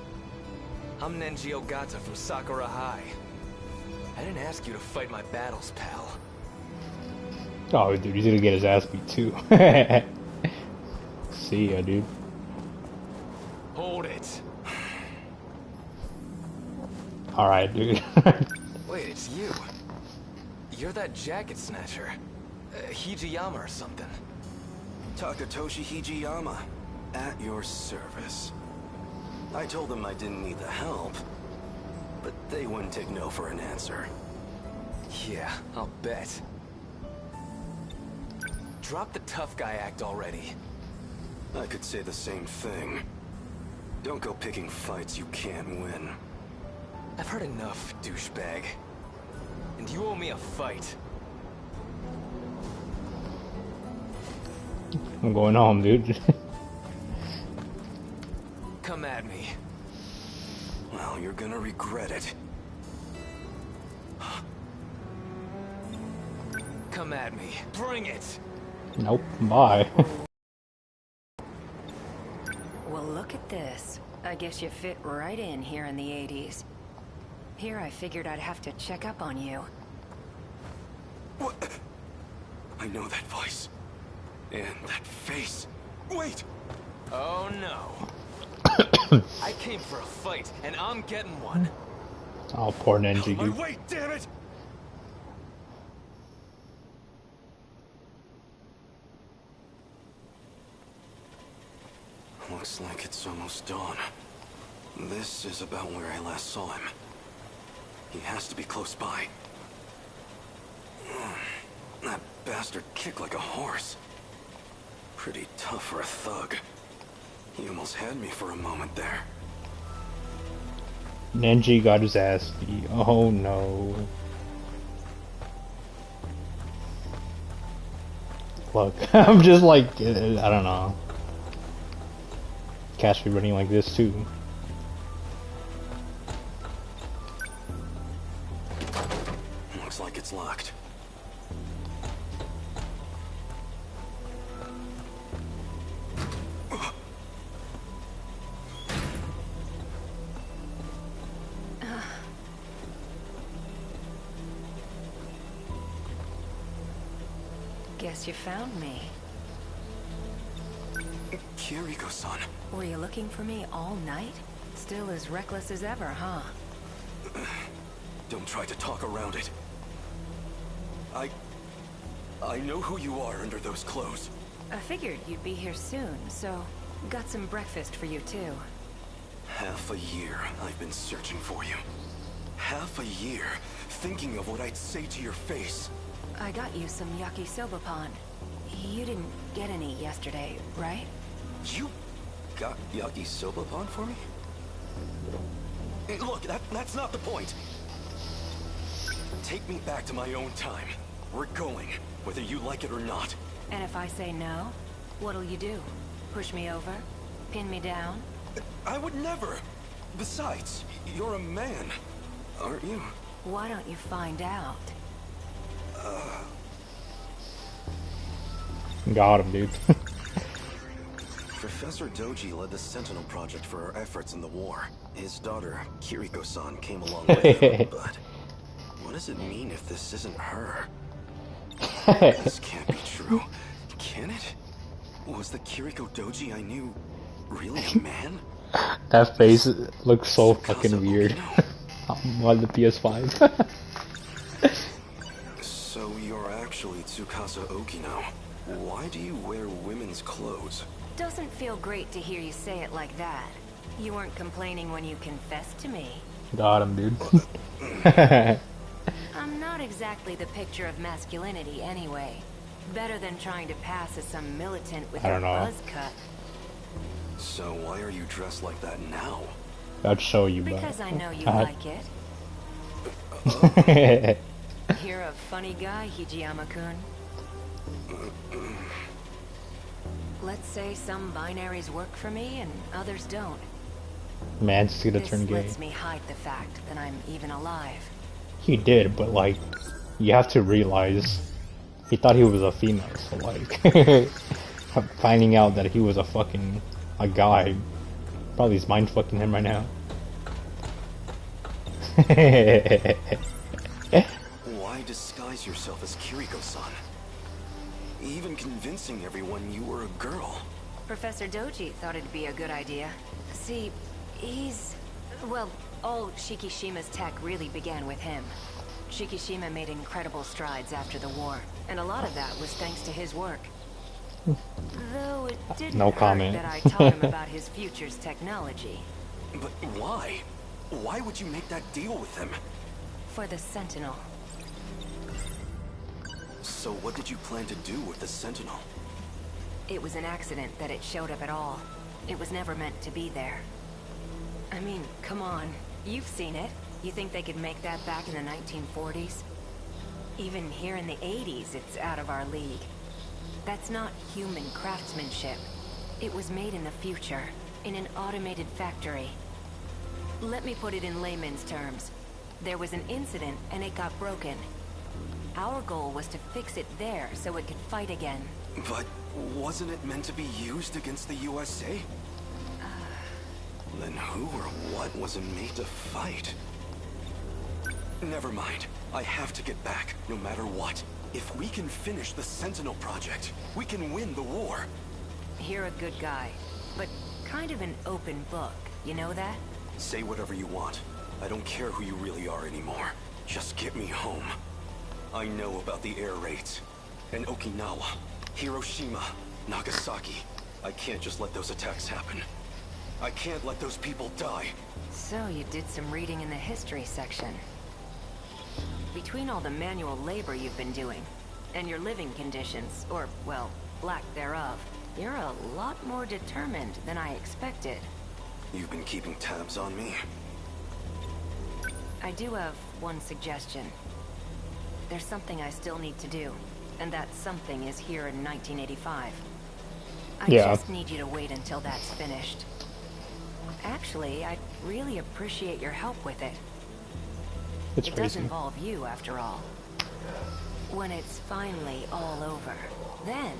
I'm Nenji Ogata from Sakura High. I didn't ask you to fight my battles, pal. Oh, dude, he's gonna get his ass beat too. See ya, dude. Hold it. Alright, dude. Wait, it's you. You're that jacket snatcher. Hijiyama or something. Takatoshi Hijiyama. At your service. I told them I didn't need the help, but they wouldn't take no for an answer. Yeah, I'll bet. Drop the tough guy act already. I could say the same thing. Don't go picking fights you can't win. I've heard enough, douchebag. And you owe me a fight. I'm going home, dude. Come at me. Well, you're gonna regret it. Come at me. Bring it! Nope, bye. Well, look at this. I guess you fit right in here in the 80s. Here I figured I'd have to check up on you. What? I know that voice. And that face. Wait! Oh no. I came for a fight, and I'm getting one. Oh, poor Nenji, dude. Wait, damn it! Looks like it's almost dawn. This is about where I last saw him. He has to be close by. That bastard kicked like a horse. Pretty tough for a thug. He almost had me for a moment there. Nenji got his ass beat. Oh no. Look, I'm just like, I don't know. Cash be running like this too. Looks like it's locked. Guess you found me. Kiriko-san. Were you looking for me all night? Still as reckless as ever, huh? Don't try to talk around it. I know who you are under those clothes. I figured you'd be here soon, so got some breakfast for you too. Half a year I've been searching for you. Half a year thinking of what I'd say to your face. I got you some yakisoba pan. You didn't get any yesterday, right? You got yakisoba pan for me? Hey, look, that's not the point. Take me back to my own time. We're going, whether you like it or not. And if I say no, what'll you do? Push me over? Pin me down? I would never. Besides, you're a man, aren't you? Why don't you find out? Got him, dude. Professor Doji led the Sentinel Project for our efforts in the war. His daughter, Kiriko-san, came along with him, but what does it mean if this isn't her? This can't be true. Can it? Was the Kiriko Doji I knew really a man? That face looks so fucking weird on the PS5. So you're actually Tsukasa Okino. Why do you wear women's clothes? Doesn't feel great to hear you say it like that. You weren't complaining when you confessed to me. Got him, dude. I'm not exactly the picture of masculinity anyway. Better than trying to pass as some militant with a buzz cut. So why are you dressed like that now? I'd show you, but because I know you like it. You're a funny guy, Hijiyama-kun. Let's say some binaries work for me and others don't. Man's gonna turn gay. This lets me hide the fact that I'm even alive. He did, but like, you have to realize he thought he was a female, so like, finding out that he was a guy, probably is mind fucking him right now. Why disguise yourself as Kiriko-san? Even convincing everyone you were a girl. Professor Doji thought it'd be a good idea. See, well, all Shikishima's tech really began with him. Shikishima made incredible strides after the war, and a lot of that was thanks to his work. Though it didn't hurt that I taught him about his future's technology. But why? Why would you make that deal with him? For the Sentinel. So what did you plan to do with the Sentinel? It was an accident that it showed up at all. It was never meant to be there. I mean, come on. You've seen it. You think they could make that back in the 1940s? Even here in the 80s, it's out of our league. That's not human craftsmanship. It was made in the future, in an automated factory. Let me put it in layman's terms. There was an incident and it got broken. Our goal was to fix it there so it could fight again. But wasn't it meant to be used against the USA? Then who or what wasn't made to fight? Never mind. I have to get back, no matter what. If we can finish the Sentinel project, we can win the war. You're a good guy, but kind of an open book. You know that? Say whatever you want. I don't care who you really are anymore. Just get me home. I know about the air raids. And Okinawa, Hiroshima, Nagasaki. I can't just let those attacks happen. I can't let those people die. So you did some reading in the history section. Between all the manual labor you've been doing, and your living conditions, or, well, lack thereof, you're a lot more determined than I expected. You've been keeping tabs on me? I do have one suggestion. There's something I still need to do, and that something is here in 1985. I just need you to wait until that's finished. Actually, I'd really appreciate your help with it. It does involve you, after all. When it's finally all over, then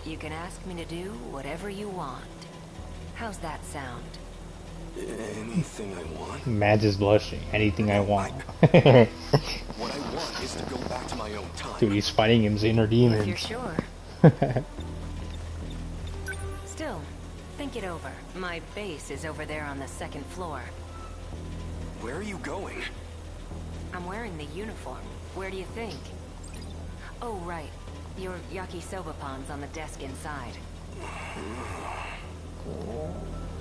you can ask me to do whatever you want. How's that sound? Anything I want? Madge is blushing. Anything I want. What I want is to go back to my own time. Dude, he's fighting his inner demons. If you're sure. Still, think it over. My base is over there on the 2nd floor. Where are you going? I'm wearing the uniform. Where do you think? Oh, right. Your yakisoba pan's on the desk inside.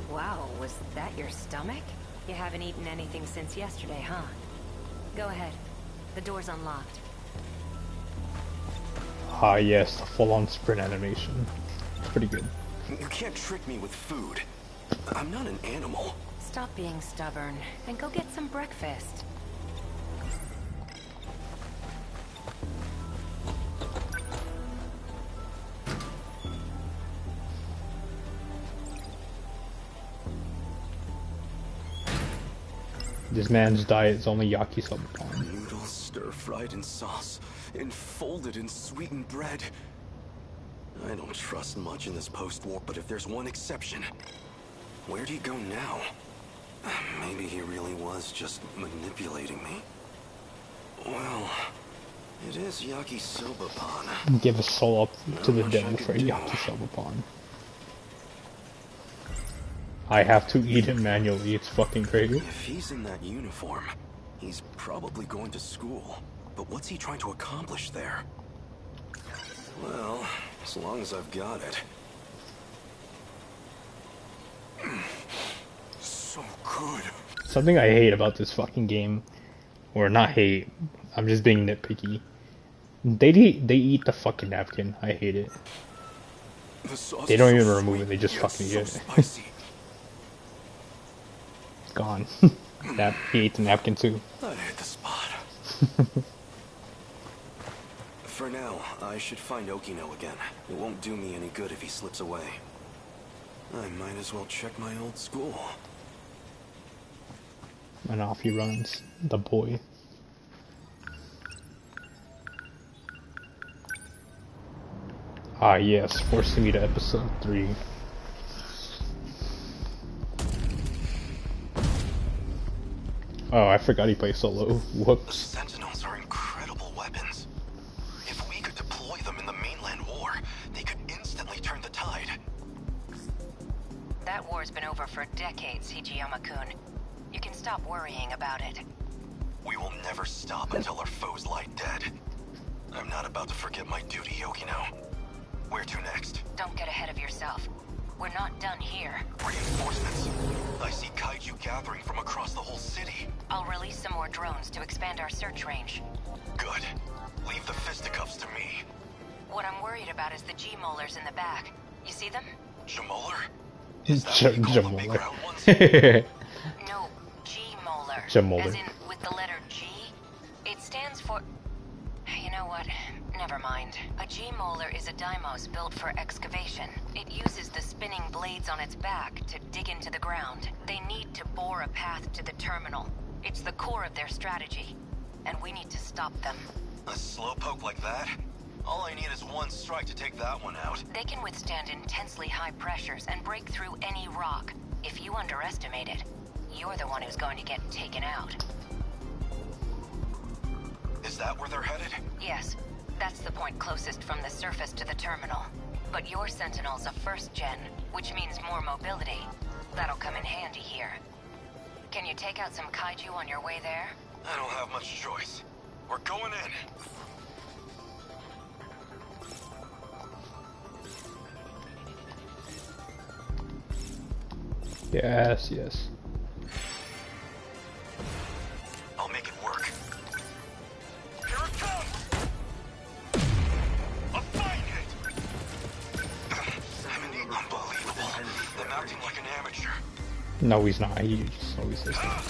Wow, was that your stomach? You haven't eaten anything since yesterday, huh? Go ahead. The door's unlocked. Ah, yes, the full-on sprint animation. It's pretty good. You can't trick me with food. I'm not an animal. Stop being stubborn and go get some breakfast. This man's diet is only yakisoba pan. Noodles stir-fried in sauce and folded in sweetened bread. I don't trust much in this post-war, but if there's one exception, where'd he go now? Maybe he really was just manipulating me. Well, it is yakisoba pan. Give a soul up to the devil for a yakisoba pan. I have to eat it manually, it's fucking crazy. If he's in that uniform, he's probably going to school. But what's he trying to accomplish there? Well, as long as I've got it. So good. Something I hate about this fucking game, or not hate, I'm just being nitpicky. They eat the fucking napkin. I hate it. They don't even remove it, they just fucking eat it. Gone. He ate the napkin too. I hit the spot. For now, I should find Okino again. It won't do me any good if he slips away. I might as well check my old school. And off he runs, the boy. Ah yes, forcing me to episode 3. Oh, I forgot he plays solo. Whoops. Sentinels are incredible weapons. If we could deploy them in the mainland war, they could instantly turn the tide. That war's been over for decades, Hijiyama-kun. You can stop worrying about it. We will never stop until our foes lie dead. I'm not about to forget my duty, Okino. Where to next? Don't get ahead of yourself. We're not done here. Reinforcements. I see kaiju gathering from across the whole city. I'll release some more drones to expand our search range. Good. Leave the fisticuffs to me. What I'm worried about is the G-molars in the back. You see them? G-molar? G-molar. No, G-molar. G-molar. As in, with the letter G. It stands for... You know what? Never mind. A G-molar is a Deimos built for excavation. It uses the spinning blades on its back to dig into the ground. They need to bore a path to the terminal. It's the core of their strategy. And we need to stop them. A slowpoke like that? All I need is one strike to take that one out. They can withstand intensely high pressures and break through any rock. If you underestimate it, you're the one who's going to get taken out. Is that where they're headed? Yes. That's the point closest from the surface to the terminal. But your Sentinel's a first gen, which means more mobility. That'll come in handy here. Can you take out some kaiju on your way there? I don't have much choice. We're going in. Yes, yes. I'll make it work. Here it comes! A fine hit! Unbelievable. I'm acting like an amateur. No, he's not. He just always says that.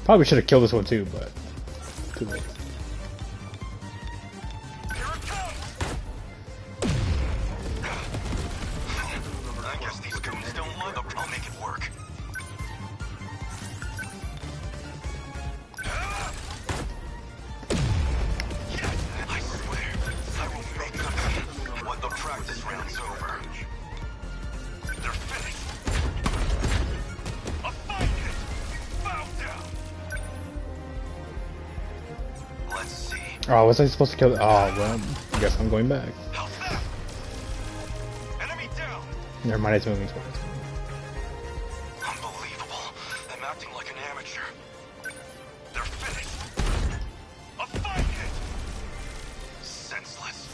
Probably should have killed this one too, but too late. I guess these goons don't like them. I'll make it work. I swear, I will make them when the practice round's over. They're finished. A fight hit! Bow down! Let's see. Oh, was I supposed to kill? Oh, well, I guess I'm going back. Enemy down! Never mind, it's moving towards. Unbelievable. I'm acting like an amateur. They're finished. A fight hit! Senseless.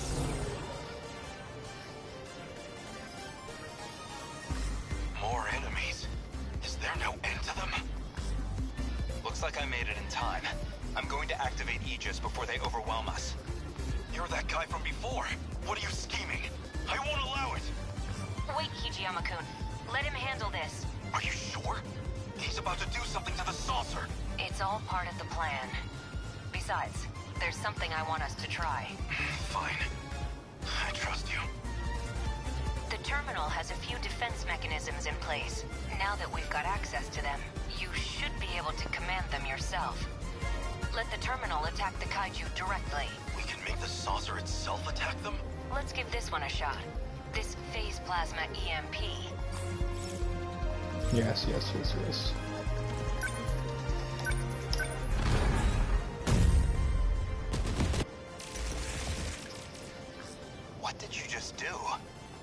More enemies. Is there no end to them? Looks like I made it in time. I'm going to activate Aegis before they overwhelm us. You're that guy from before. What are you scheming? I won't allow it. Wait, Hijiyama-kun. Let him handle this. Are you sure? He's about to do something to the saucer. It's all part of the plan. Besides, there's something I want us to try. Fine. I trust you. The terminal has a few defense mechanisms in place. Now that we've got access to them, you should be able to command them yourself. Let the terminal attack the kaiju directly. We can make the saucer itself attack them? Let's give this one a shot. This phase plasma EMP. Yes, yes, yes, yes. What did you just do?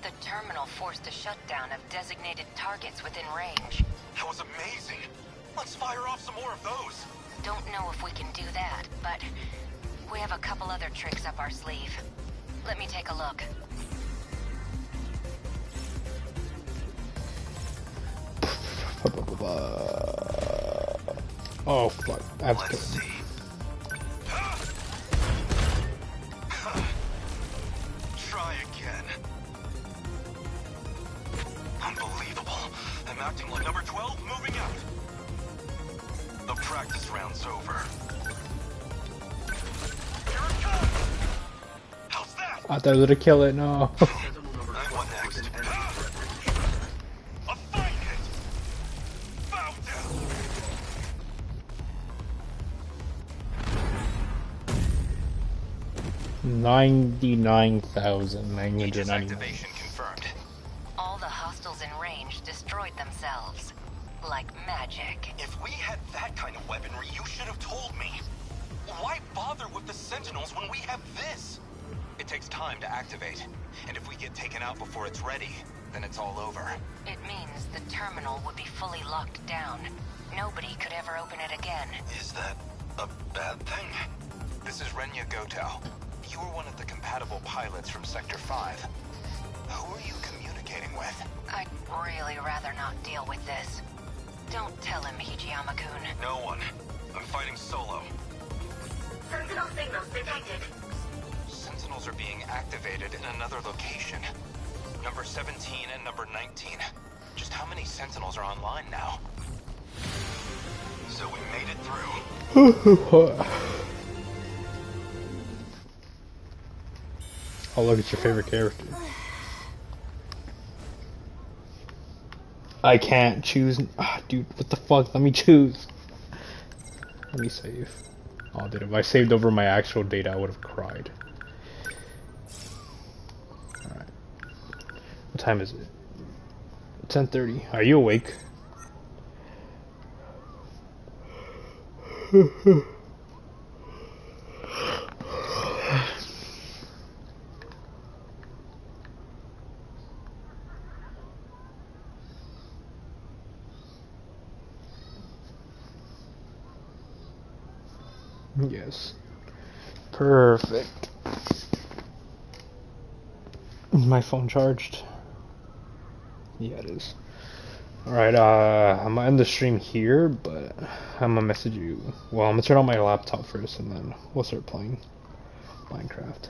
The terminal forced a shutdown of designated targets within range. That was amazing. Let's fire off some more of those. Don't know if we can do that, but we have a couple other tricks up our sleeve. Let me take a look. Oh fuck! I have to kill him. Try again. Unbelievable. I'm acting like number 12 moving out. The practice round's over. Here it comes! How's that? I thought I was gonna kill it. No. What next? A fight hit! Bow down! 99,999. Activation confirmed. All the hostiles in range destroyed themselves. Like magic. If we had that kind of weaponry, you should have told me. Why bother with the Sentinels when we have this? It takes time to activate, and if we get taken out before it's ready, then it's all over. It means the terminal would be fully locked down. Nobody could ever open it again. Is that a bad thing? This is Renya Goto. You were one of the compatible pilots from Sector 5. Who are you communicating with? I'd really rather not deal with this. Don't tell him, Hijiyama-kun. No one. I'm fighting solo. Sentinel signals detected. Sentinels are being activated in another location. Number 17 and number 19. Just how many Sentinels are online now? So we made it through. Oh, look at your favorite character. I can't choose. Ah, dude, what the fuck? Let me choose. Let me save. Oh, dude, if I saved over my actual data, I would have cried. Alright. What time is it? 10:30. Are you awake? Yes. Perfect. Is my phone charged? Yeah, it is. Alright, I'm gonna end the stream here, but I'm gonna message you. Well, I'm gonna turn on my laptop first, and then we'll start playing Minecraft.